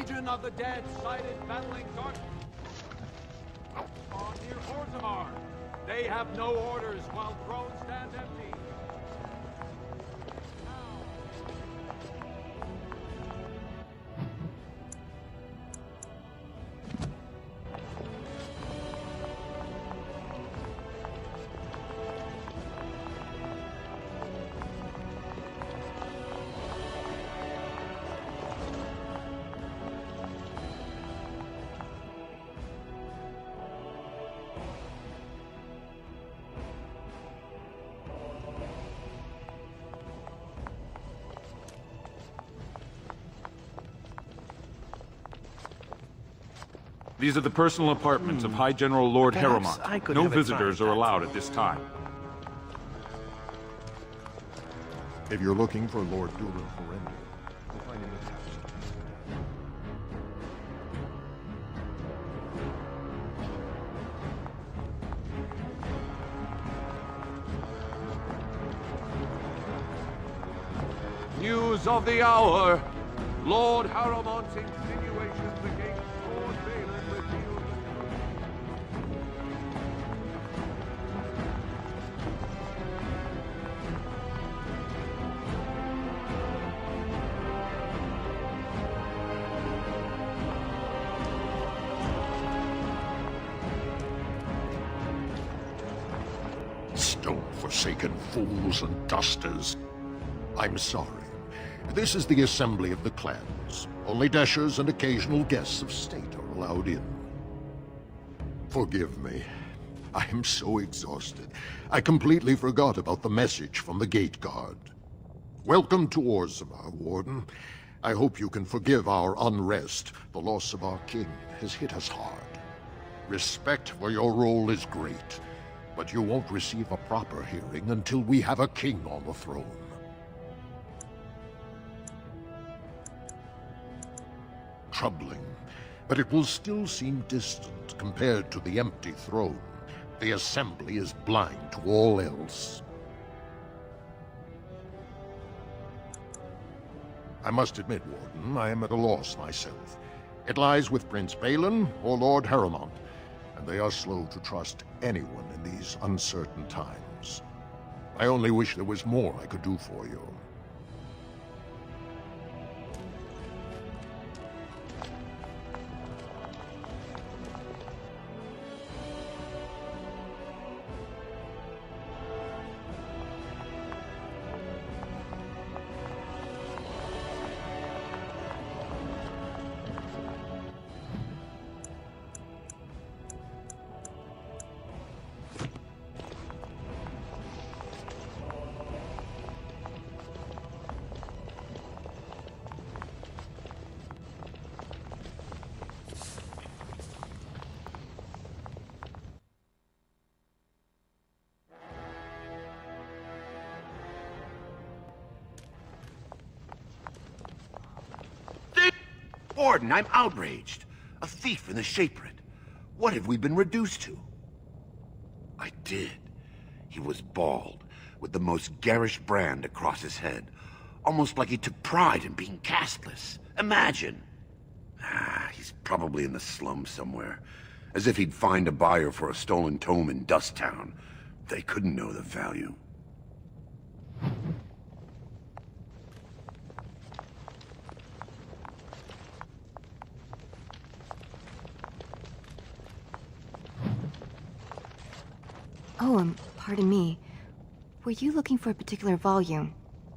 Legion of the Dead sighted battling dark near Orzammar. They have no orders while throne stands empty. These are the personal apartments of High General Lord Harrowmont. No visitors are allowed at this time. If you're looking for Lord Durin Horrendor, you'll find him in the house. News of the hour. Lord Harrowmont's insinuations against Lord Balin revealed. Stone-forsaken fools and dusters. I'm sorry. This is the assembly of the clans. Only dashers and occasional guests of state are allowed in. Forgive me. I am so exhausted. I completely forgot about the message from the gate guard. Welcome to Orzammar, Warden. I hope you can forgive our unrest. The loss of our king has hit us hard. Respect for your role is great, but you won't receive a proper hearing until we have a king on the throne. Troubling, but it will still seem distant compared to the empty throne. The Assembly is blind to all else. I must admit, Warden, I am at a loss myself. It lies with Prince Balin or Lord Harrowmont, and they are slow to trust anyone in these uncertain times. I only wish there was more I could do for you. Warden, I'm outraged. A thief in the Shaperate. What have we been reduced to? I did. He was bald, with the most garish brand across his head. Almost like he took pride in being castless. Imagine! He's probably in the slums somewhere. As if he'd find a buyer for a stolen tome in Dusttown. They couldn't know the value. Oh, pardon me. Were you looking for a particular volume?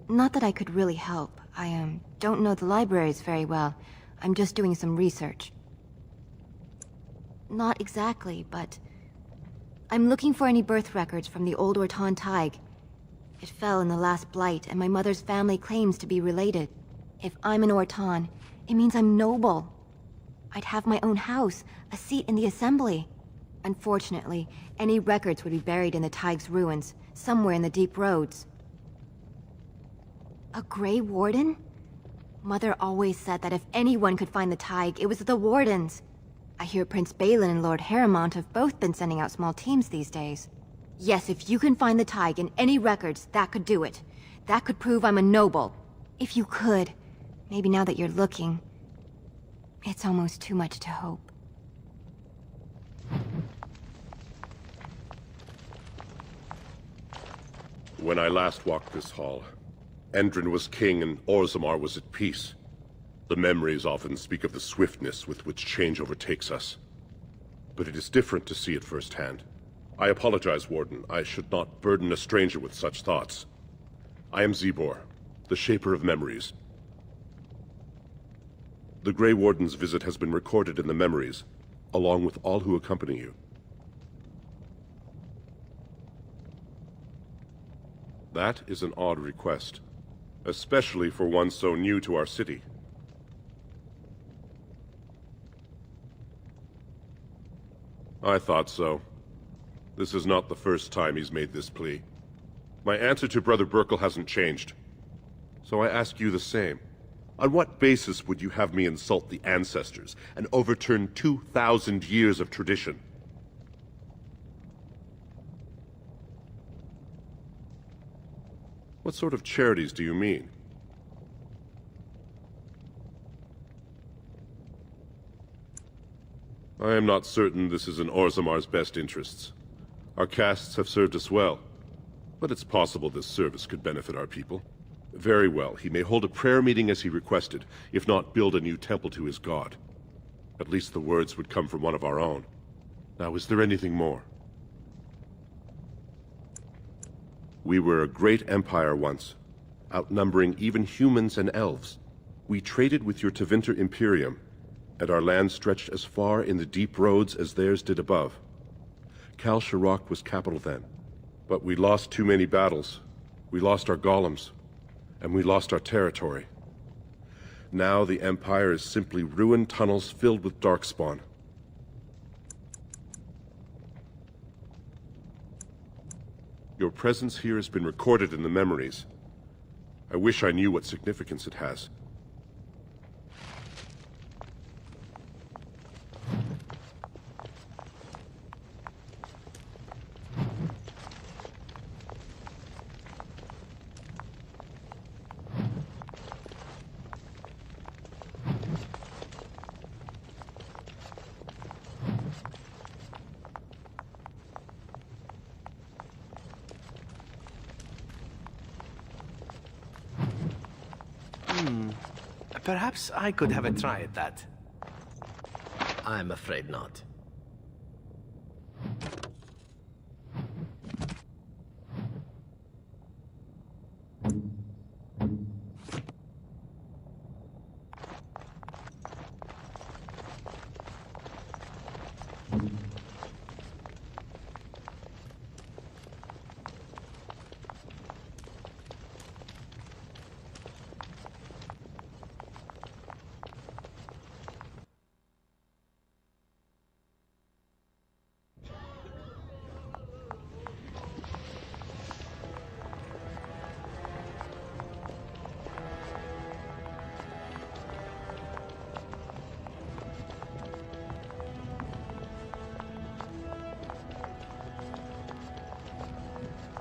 Not that I could really help. I, don't know the libraries very well. I'm just doing some research. Not exactly, but... I'm looking for any birth records from the old Orton Tig. It fell in the last blight, and my mother's family claims to be related. If I'm an Orton, it means I'm noble. I'd have my own house, a seat in the Assembly. Unfortunately, any records would be buried in the Tig's ruins, somewhere in the deep roads. A Grey Warden? Mother always said that if anyone could find the Tig, it was the Wardens. I hear Prince Balin and Lord Harrowmont have both been sending out small teams these days. Yes, if you can find the Tig in any records, that could do it. That could prove I'm a noble. If you could. Maybe now that you're looking. It's almost too much to hope. When I last walked this hall, Endron was king and Orzammar was at peace. The memories often speak of the swiftness with which change overtakes us. But it is different to see it firsthand. I apologize, Warden. I should not burden a stranger with such thoughts. I am Zebor, the Shaper of Memories. The Grey Warden's visit has been recorded in the memories, along with all who accompany you. That is an odd request, especially for one so new to our city. I thought so. This is not the first time he's made this plea. My answer to Brother Burkle hasn't changed. So I ask you the same. On what basis would you have me insult the ancestors and overturn 2,000 years of tradition? What sort of charities do you mean? I am not certain this is in Orzammar's best interests. Our castes have served us well, but it's possible this service could benefit our people. Very well, he may hold a prayer meeting as he requested, if not build a new temple to his god. At least the words would come from one of our own. Now, is there anything more? We were a great empire once, outnumbering even humans and elves. We traded with your Tevinter Imperium, and our land stretched as far in the deep roads as theirs did above. Kal Sharok was capital then, but we lost too many battles. We lost our golems, and we lost our territory. Now the Empire is simply ruined tunnels filled with Darkspawn. Your presence here has been recorded in the memories. I wish I knew what significance it has. Perhaps I could have a try at that. I'm afraid not.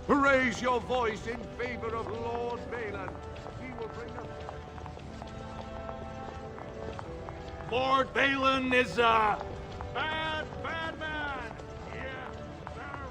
Raise your voice in favor of Lord Balin. He will bring us... Lord Balin is a bad man. Yeah, very.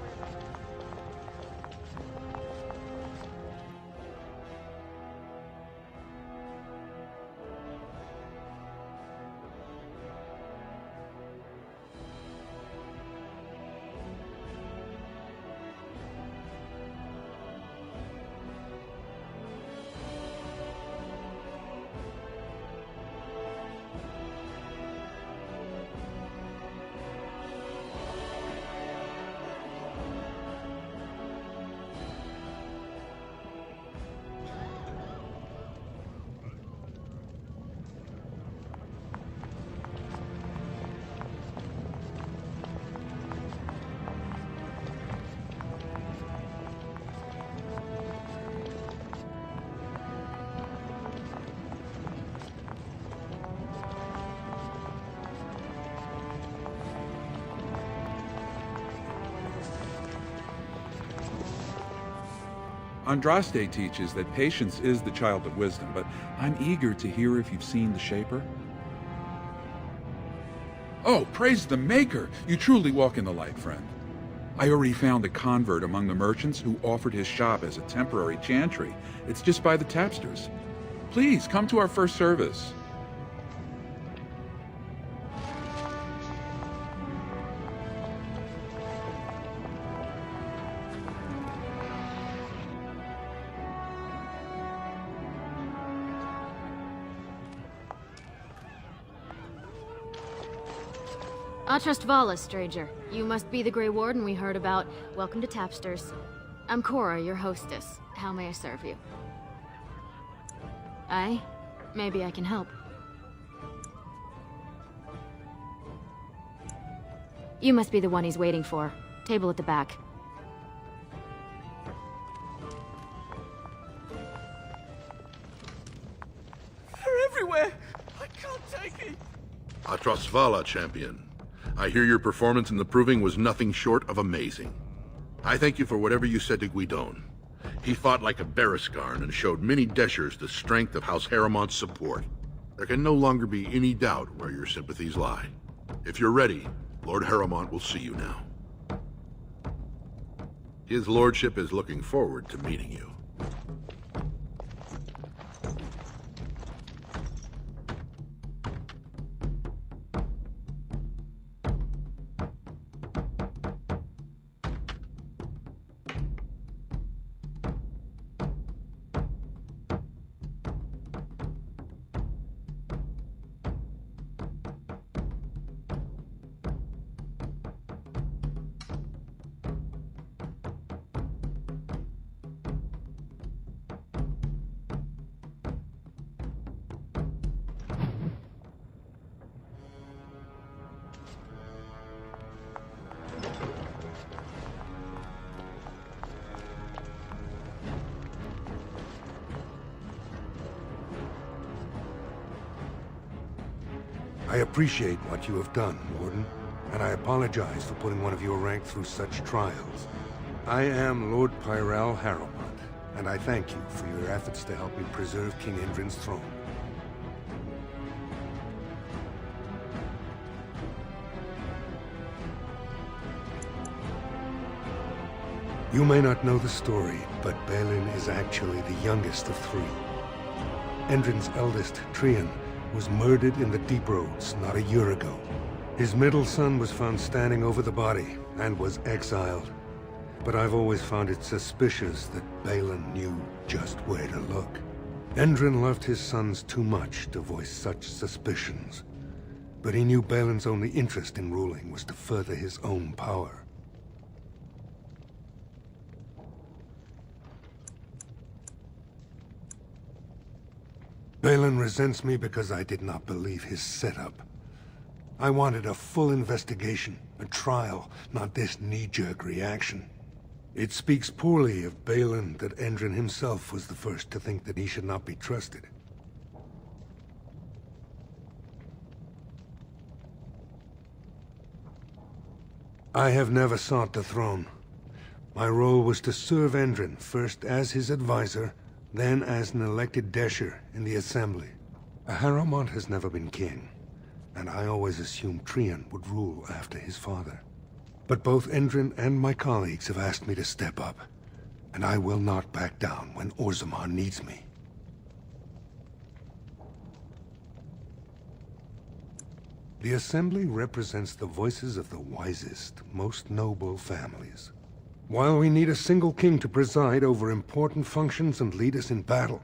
Andraste teaches that patience is the child of wisdom, but I'm eager to hear if you've seen the Shaper. Oh, praise the Maker! You truly walk in the light, friend. I already found a convert among the merchants who offered his shop as a temporary chantry. It's just by the tapsters. Please, come to our first service. Atrust Vala, stranger. You must be the Grey Warden we heard about. Welcome to Tapsters. I'm Cora, your hostess. How may I serve you? Aye? Maybe I can help. You must be the one he's waiting for. Table at the back. They're everywhere! I can't take it! Atrust Vala, champion. I hear your performance in the Proving was nothing short of amazing. I thank you for whatever you said to Guidon. He fought like a Berescarn and showed many Deshers the strength of House Harrowmont's support. There can no longer be any doubt where your sympathies lie. If you're ready, Lord Harrowmont will see you now. His lordship is looking forward to meeting you. I appreciate what you have done, Warden, and I apologize for putting one of your rank through such trials. I am Lord Pyrell Harrowmont, and I thank you for your efforts to help me preserve King Endrin's throne. You may not know the story, but Balin is actually the youngest of three. Endrin's eldest, Trian, was murdered in the Deep Roads not a year ago. His middle son was found standing over the body and was exiled. But I've always found it suspicious that Balin knew just where to look. Endrin loved his sons too much to voice such suspicions. But he knew Balin's only interest in ruling was to further his own power. Balin resents me because I did not believe his setup. I wanted a full investigation, a trial, not this knee-jerk reaction. It speaks poorly of Balin that Endrin himself was the first to think that he should not be trusted. I have never sought the throne. My role was to serve Endrin, first as his advisor, then as an elected Desher in the Assembly. Harrowmont has never been king, and I always assumed Trian would rule after his father. But both Endrin and my colleagues have asked me to step up, and I will not back down when Orzammar needs me. The Assembly represents the voices of the wisest, most noble families. While we need a single king to preside over important functions and lead us in battle,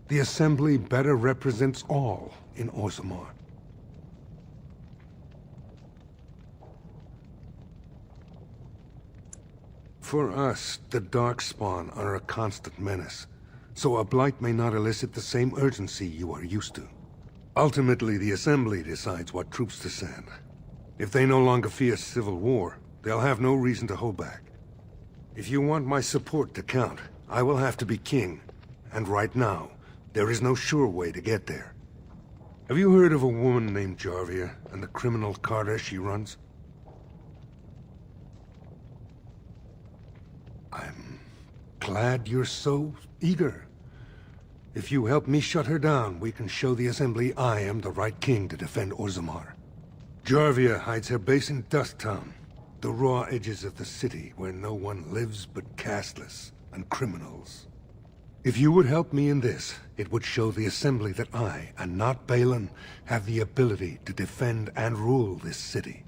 the Assembly better represents all in Orzammar. For us, the Darkspawn are a constant menace, so a blight may not elicit the same urgency you are used to. Ultimately, the Assembly decides what troops to send. If they no longer fear civil war, they'll have no reason to hold back. If you want my support to count, I will have to be king. And right now, there is no sure way to get there. Have you heard of a woman named Jarvia and the criminal carter she runs? I'm glad you're so eager. If you help me shut her down, we can show the Assembly I am the right king to defend Orzammar. Jarvia hides her base in Dust Town, the raw edges of the city where no one lives but castless and criminals. If you would help me in this, it would show the Assembly that I, and not Balin, have the ability to defend and rule this city.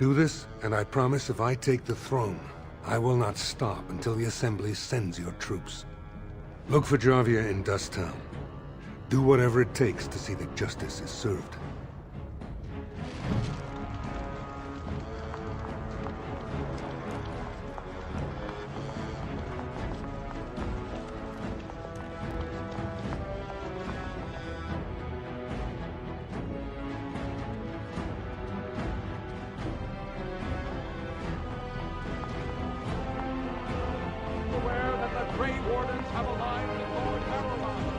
Do this, and I promise if I take the throne, I will not stop until the Assembly sends your troops. Look for Jarvia in Dust Town. Do whatever it takes to see that justice is served. Aware that the Grey Wardens have aligned with Lord Harrowmont.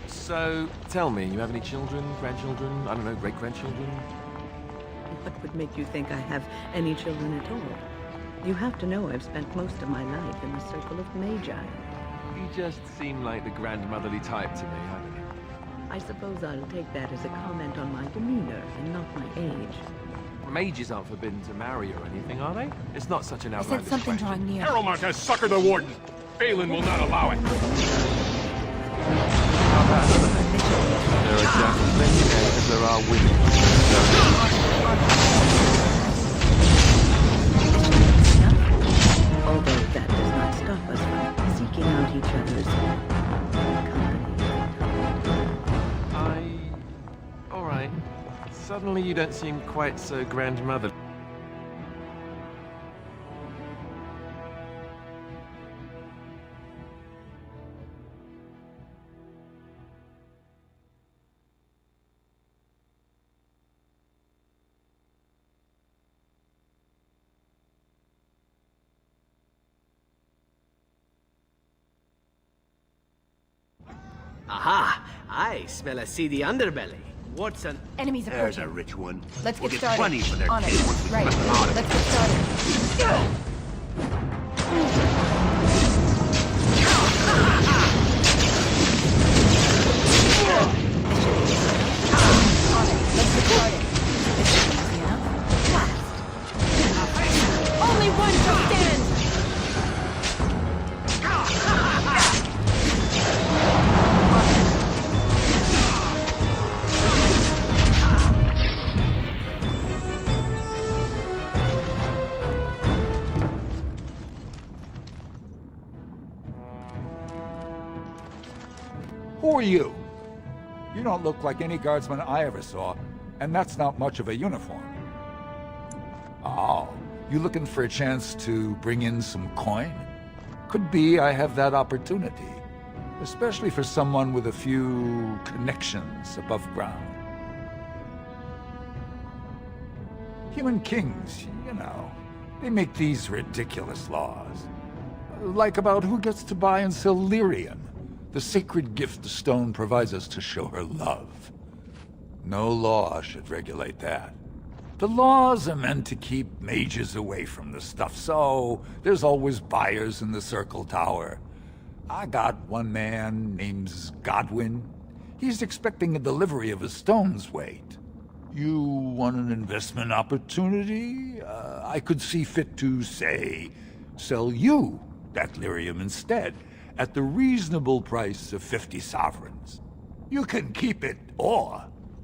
So, tell me, you have any children, grandchildren, I don't know, great-grandchildren? What would make you think I have any children at all? You have to know I've spent most of my life in the circle of Magi. You just seem like the grandmotherly type to me, I don't know. I suppose I'll take that as a comment on my demeanor and not my age. Mages aren't forbidden to marry or anything, are they? It's not such an I outlandish said something question. drawing near. Harrowmont has suckered the Warden. Balin will not allow it. There are just as many men as there are women. Although that does not stop us from seeking out each other's company. Alright. Suddenly you don't seem quite so grandmother. Aha! I smell a seedy underbelly. What's an... Enemies There's approaching. a rich one. Let's We'll get get started. plenty for their On it. kin once we Right. put them out of Let's get started. Only one shall stand! Who are you? You don't look like any guardsman I ever saw, and that's not much of a uniform. Oh, you looking for a chance to bring in some coin? Could be I have that opportunity, especially for someone with a few connections above ground. Human kings, you know, they make these ridiculous laws. Like about who gets to buy and sell lyrium, the sacred gift the stone provides us to show her love. No law should regulate that. The laws are meant to keep mages away from the stuff, so there's always buyers in the Circle Tower. I got one man named Godwin. He's expecting a delivery of a stone's weight. You want an investment opportunity? I could see fit to, say, sell you that lyrium instead, at the reasonable price of 50 sovereigns. You can keep it, or,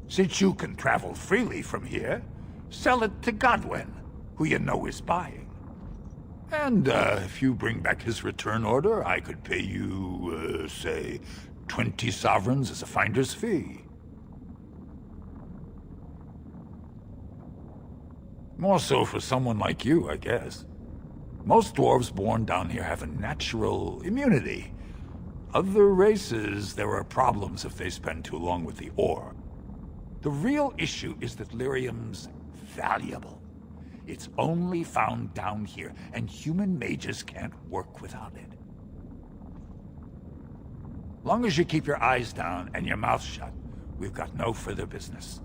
since you can travel freely from here, sell it to Godwin, who you know is buying. And if you bring back his return order, I could pay you, say, 20 sovereigns as a finder's fee. More so for someone like you, I guess. Most dwarves born down here have a natural immunity. Other races, there are problems if they spend too long with the ore. The real issue is that lyrium's valuable. It's only found down here, and human mages can't work without it. Long as you keep your eyes down and your mouth shut, we've got no further business.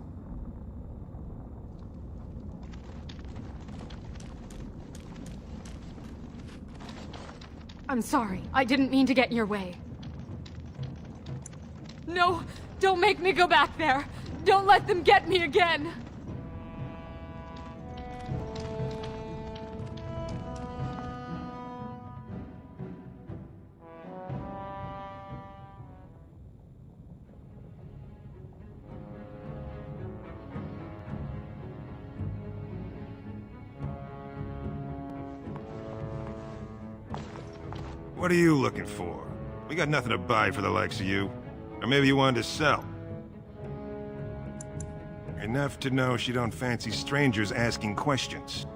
I'm sorry. I didn't mean to get in your way. No! Don't make me go back there! Don't let them get me again! What are you looking for? We got nothing to buy for the likes of you. Or maybe you wanted to sell. Enough to know she don't fancy strangers asking questions.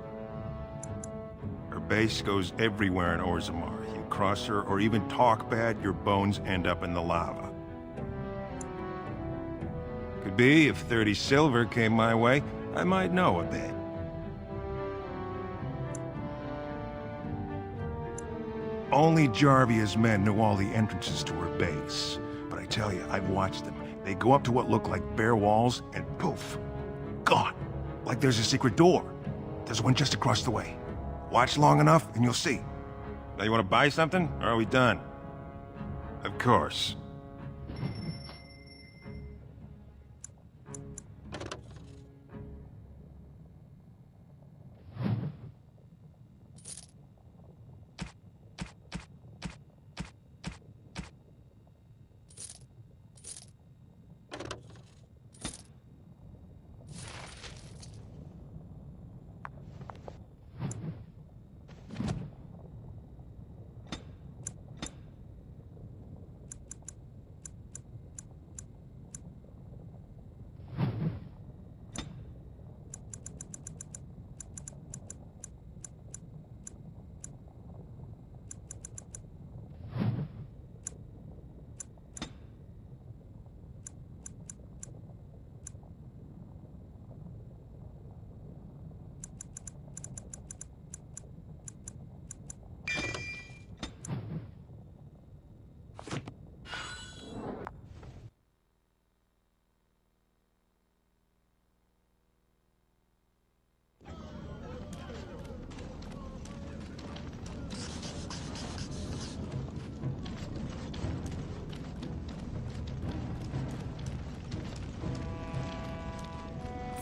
Her base goes everywhere in Orzammar. You cross her or even talk bad, your bones end up in the lava. Could be if 30 silver came my way, I might know a bit. Only Jarvia's men know all the entrances to her base. But I tell you, I've watched them. They go up to what look like bare walls, and poof, gone. Like there's a secret door. There's one just across the way. Watch long enough, and you'll see. Now you want to buy something, or are we done? Of course.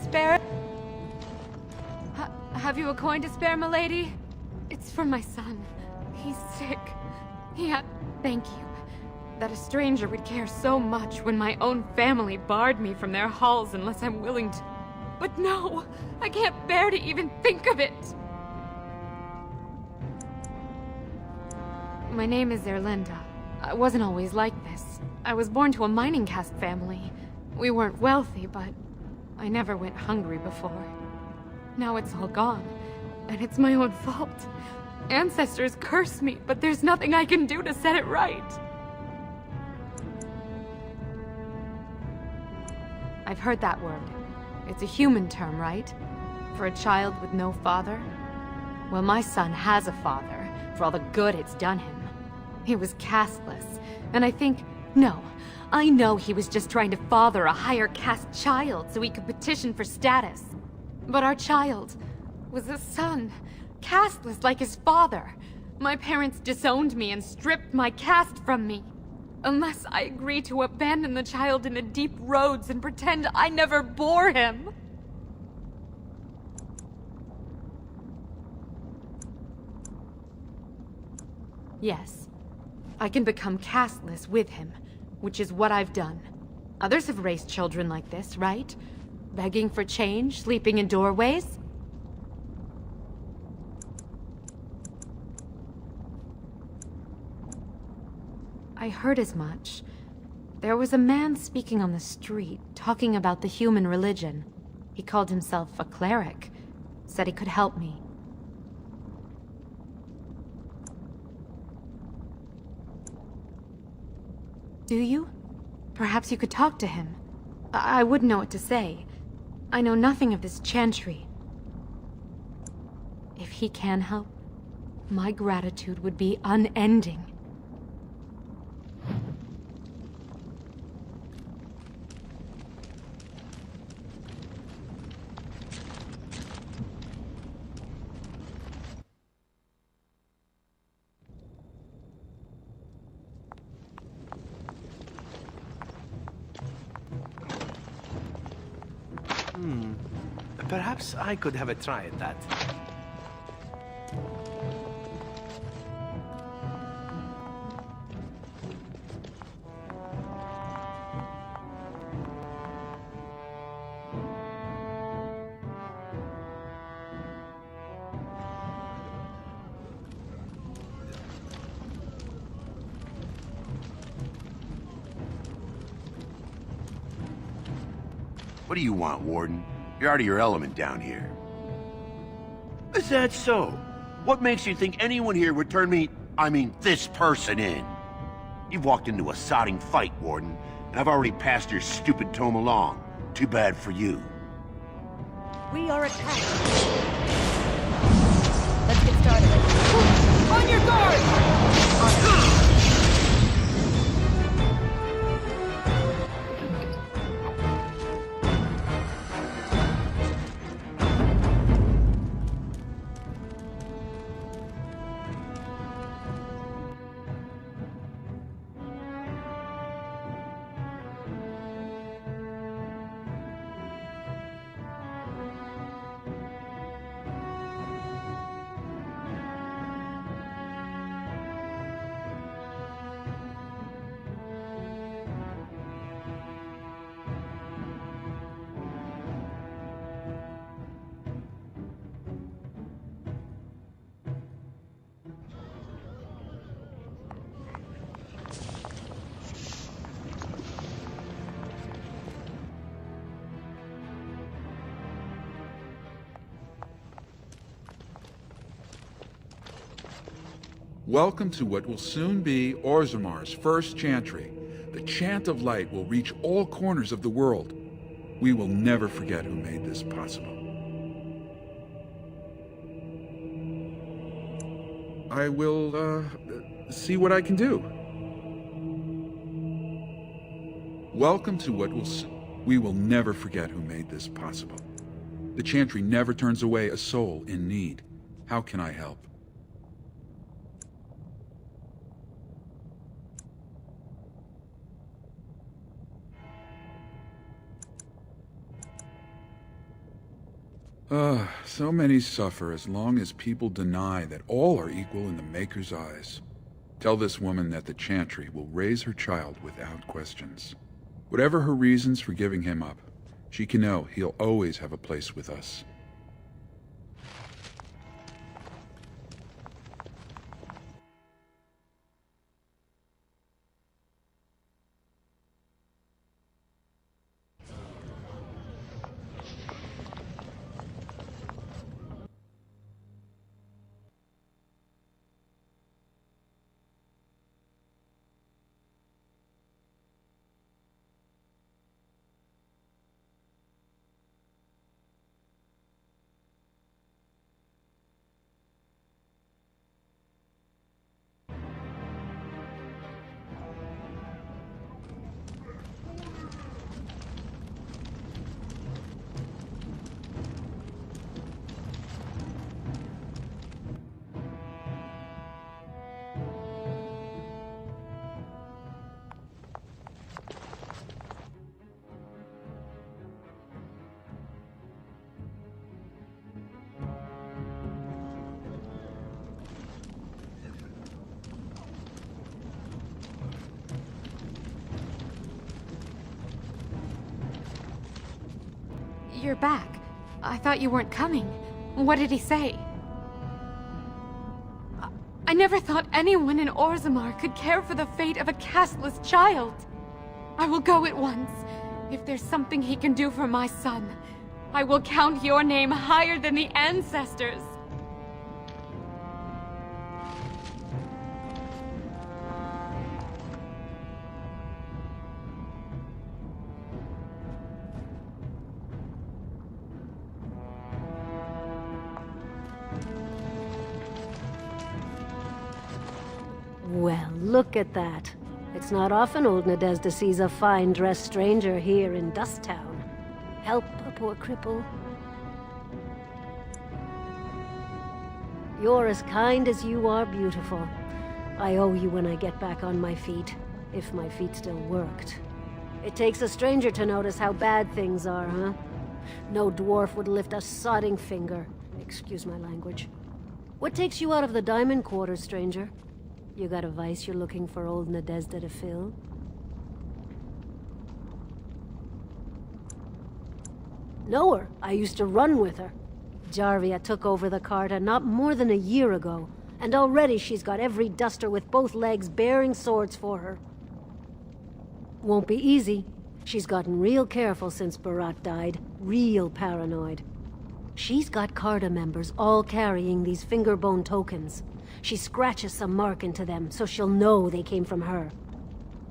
Spare? Have you a coin to spare, milady? It's for my son. He's sick. Thank you. That a stranger would care so much when my own family barred me from their halls unless I'm willing to. But no! I can't bear to even think of it! My name is Erlinda. I wasn't always like this. I was born to a mining caste family. We weren't wealthy, but I never went hungry before. Now it's all gone, and it's my own fault. Ancestors curse me, but there's nothing I can do to set it right. I've heard that word. It's a human term, right? For a child with no father? Well, my son has a father, for all the good it's done him. He was casteless, and I know he was just trying to father a higher caste child so he could petition for status. But our child was a son, casteless like his father. My parents disowned me and stripped my caste from me. Unless I agree to abandon the child in the deep roads and pretend I never bore him. Yes, I can become casteless with him, which is what I've done. Others have raised children like this, right? Begging for change, sleeping in doorways? I heard as much. There was a man speaking on the street, talking about the human religion. He called himself a cleric. Said he could help me. Do you? Perhaps you could talk to him. I wouldn't know what to say. I know nothing of this chantry. If he can help, my gratitude would be unending. Perhaps I could have a try at that. What do you want, Warden? You're out of your element down here. Is that so? What makes you think anyone here would turn me, this person in? You've walked into a sodding fight, Warden, and I've already passed your stupid tome along. Too bad for you. We are attacked. Let's get started. On your guard! Welcome to what will soon be Orzammar's first chantry. The chant of light will reach all corners of the world. We will never forget who made this possible. I will, see what I can do. Welcome to what will we will never forget who made this possible. The chantry never turns away a soul in need. How can I help? So many suffer as long as people deny that all are equal in the Maker's eyes. Tell this woman that the chantry will raise her child without questions. Whatever her reasons for giving him up, she can know he'll always have a place with us. You're back. I thought you weren't coming. What did he say? I never thought anyone in Orzammar could care for the fate of a castless child. I will go at once. If there's something he can do for my son, I will count your name higher than the ancestors. Well, look at that. It's not often old Nadezhda sees a fine-dressed stranger here in Dust Town. Help a poor cripple. You're as kind as you are beautiful. I owe you when I get back on my feet, if my feet still worked. It takes a stranger to notice how bad things are, huh? No dwarf would lift a sodding finger. Excuse my language. What takes you out of the Diamond Quarter, stranger? You got a vice you're looking for old Nadezhda to fill? Know her. I used to run with her. Jarvia took over the Carta not more than a year ago, and already she's got every duster with both legs bearing swords for her. Won't be easy. She's gotten real careful since Barat died. Real paranoid. She's got Carta members all carrying these fingerbone tokens. She scratches some mark into them, so she'll know they came from her.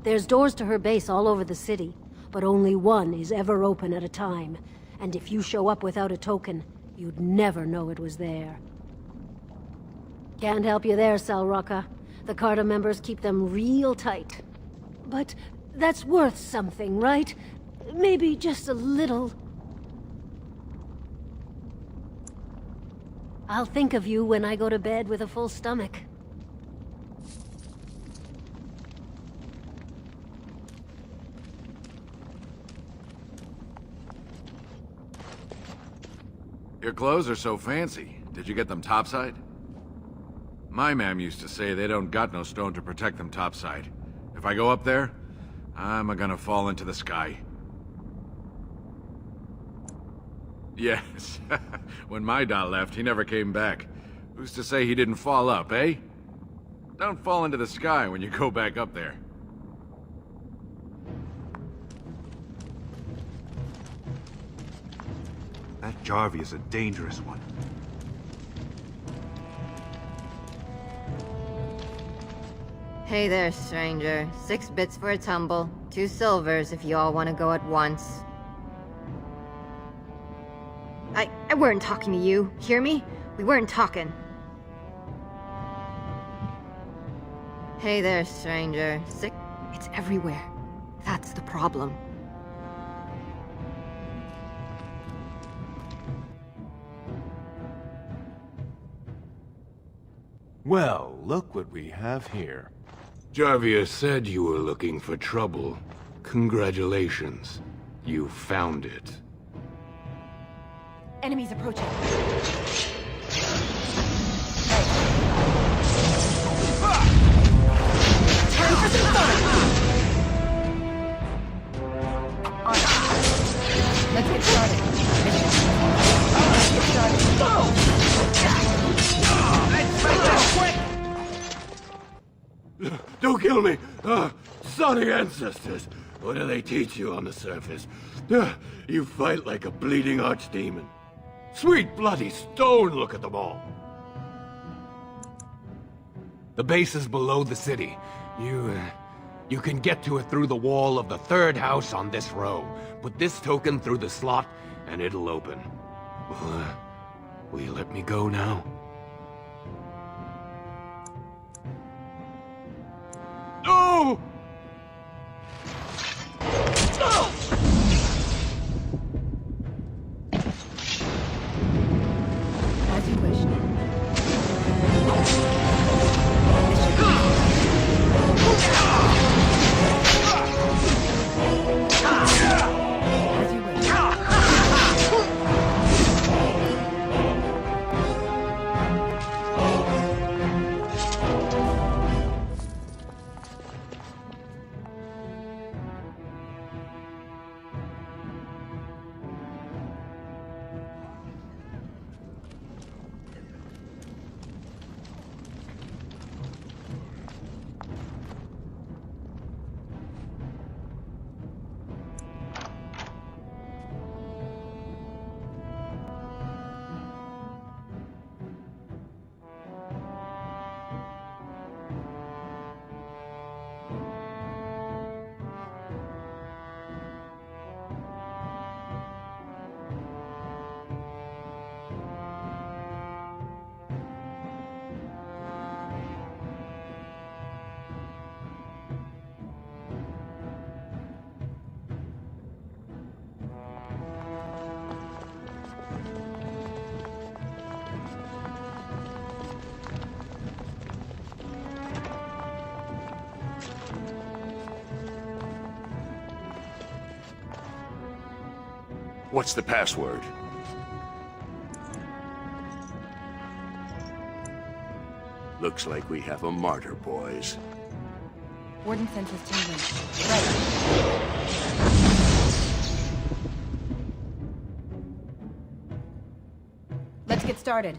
There's doors to her base all over the city, but only one is ever open at a time. And if you show up without a token, you'd never know it was there. Can't help you there, Salraka. The Carta members keep them real tight. But that's worth something, right? Maybe just a little. I'll think of you when I go to bed with a full stomach. Your clothes are so fancy. Did you get them topside? My mam used to say they don't got no stone to protect them topside. If I go up there, I'm gonna fall into the sky. Yes. When my dad left, he never came back. Who's to say he didn't fall up, eh? Don't fall into the sky when you go back up there. That Jarvie is a dangerous one. Hey there, stranger. 6 bits for a tumble. 2 silvers if you all want to go at once. I weren't talking to you. Hear me? We weren't talking. Hey there, stranger. It's everywhere. That's the problem. Well, look what we have here. Jarvia said you were looking for trouble. Congratulations. You found it. Enemies approaching. Time for some fun! Let's get started. Let's get started. Go! Let's fight this quick! Don't kill me! Sorry ancestors! What do they teach you on the surface? You fight like a bleeding archdemon. Sweet bloody stone, look at them all! The base is below the city. You can get to it through the wall of the 3rd house on this row. Put this token through the slot, and it'll open. Will you let me go now? No! As you wish. What's the password? Looks like we have a martyr, boys. Warden senses tingling. Right. Let's get started.